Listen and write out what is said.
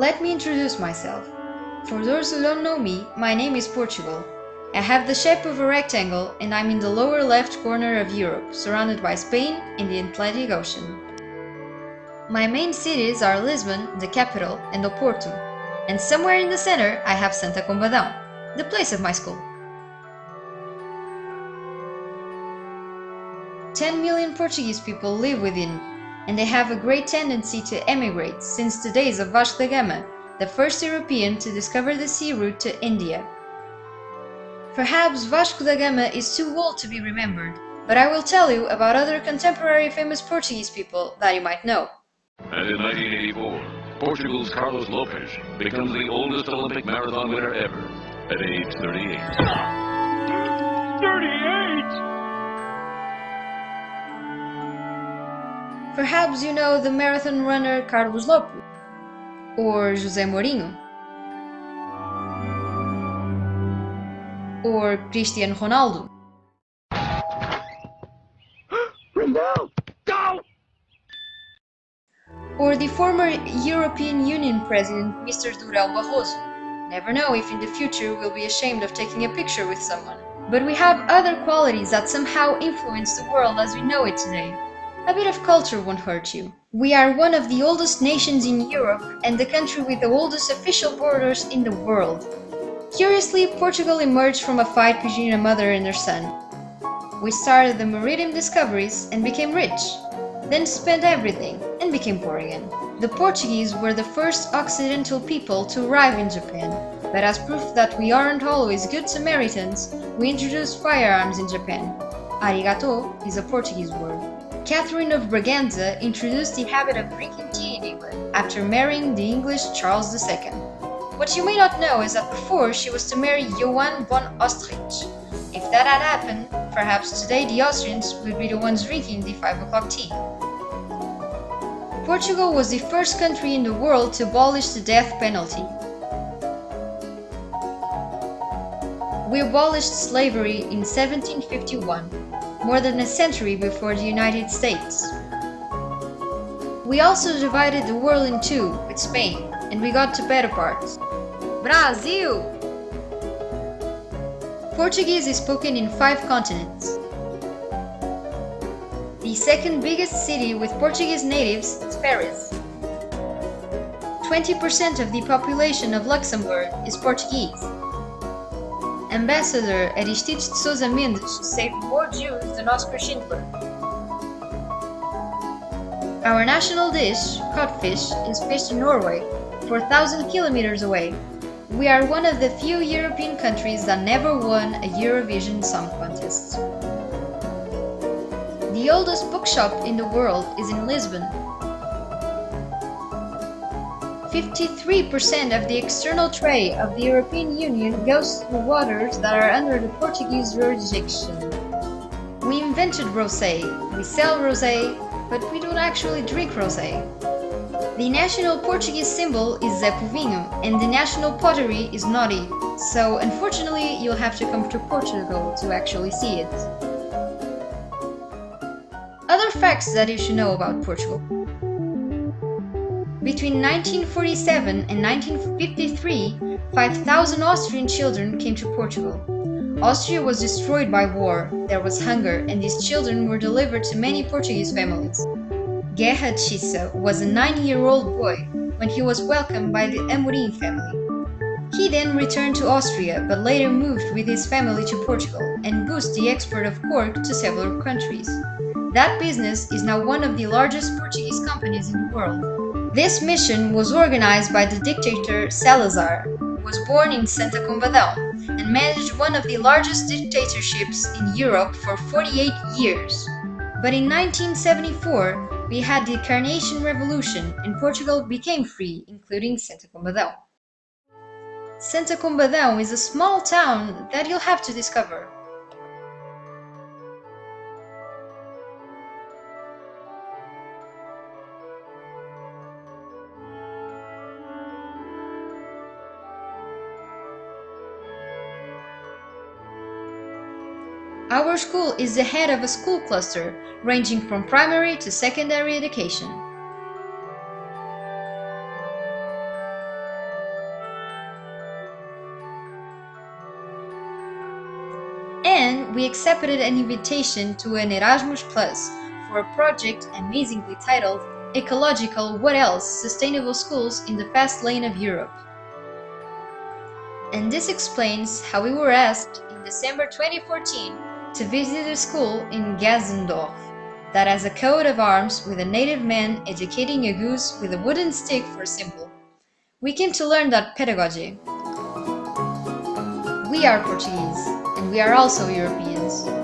Let me introduce myself. For those who don't know me, my name is Portugal. I have the shape of a rectangle and I'm in the lower left corner of Europe, surrounded by Spain and the Atlantic Ocean. My main cities are Lisbon, the capital, and Oporto, and somewhere in the center I have Santa Combadão, the place of my school. 10 million Portuguese people live within, and they have a great tendency to emigrate since the days of Vasco da Gama, the first European to discover the sea route to India. Perhaps Vasco da Gama is too old to be remembered, but I will tell you about other contemporary famous Portuguese people that you might know. And in 1984, Portugal's Carlos Lopes becomes the oldest Olympic marathon winner ever at age 38. 38! Perhaps you know the marathon runner Carlos Lopes, or José Mourinho, or Cristiano Ronaldo. Ronaldo, go! Or the former European Union President Mr. Durão Barroso. Never know if in the future we'll be ashamed of taking a picture with someone. But we have other qualities that somehow influence the world as we know it today. A bit of culture won't hurt you. We are one of the oldest nations in Europe and the country with the oldest official borders in the world. Curiously, Portugal emerged from a fight between a mother and her son. We started the maritime discoveries and became rich, then spent everything and became poor again. The Portuguese were the first Occidental people to arrive in Japan, but as proof that we aren't always good Samaritans, we introduced firearms in Japan. Arigato is a Portuguese word. Catherine of Braganza introduced the habit of drinking tea in England after marrying the English Charles II. What you may not know is that before she was to marry Johann von Ostrich. If that had happened, perhaps today the Austrians would be the ones drinking the 5 o'clock tea. Portugal was the first country in the world to abolish the death penalty. We abolished slavery in 1751, more than a century before the United States. We also divided the world in two with Spain, and we got to better parts. Brasil! Portuguese is spoken in 5 continents. The second biggest city with Portuguese natives is Paris. 20% of the population of Luxembourg is Portuguese. Ambassador Aristides de Sousa Mendes saved more Jews than Oscar Schindler. Our national dish, codfish, is fished in Norway, 4,000 kilometers away. We are one of the few European countries that never won a Eurovision Song Contest. The oldest bookshop in the world is in Lisbon. 53% of the external trade of the European Union goes through waters that are under the Portuguese jurisdiction. We invented rosé, we sell rosé, but we don't actually drink rosé. The national Portuguese symbol is Zé Povinho, and the national pottery is Nori, so unfortunately you'll have to come to Portugal to actually see it. Other facts that you should know about Portugal. Between 1947 and 1953, 5,000 Austrian children came to Portugal. Austria was destroyed by war, there was hunger, and these children were delivered to many Portuguese families. Guerra de Chissa was a 9-year-old boy when he was welcomed by the Amorim family. He then returned to Austria, but later moved with his family to Portugal and boosted the export of cork to several countries. That business is now one of the largest Portuguese companies in the world. This mission was organized by the dictator Salazar, who was born in Santa Combadão and managed one of the largest dictatorships in Europe for 48 years. But in 1974, we had the Carnation Revolution and Portugal became free, including Santa Combadão. Santa Combadão is a small town that you'll have to discover. Our school is the head of a school cluster, ranging from primary to secondary education. we accepted an invitation to an Erasmus Plus for a project amazingly titled Ecological What Else? Sustainable Schools in the Fast Lane of Europe. And this explains how we were asked in December 2014 to visit a school in Gazendorf that has a coat of arms with a native man educating a goose with a wooden stick for a symbol. We came to learn that pedagogy. We are Portuguese, and we are also Europeans.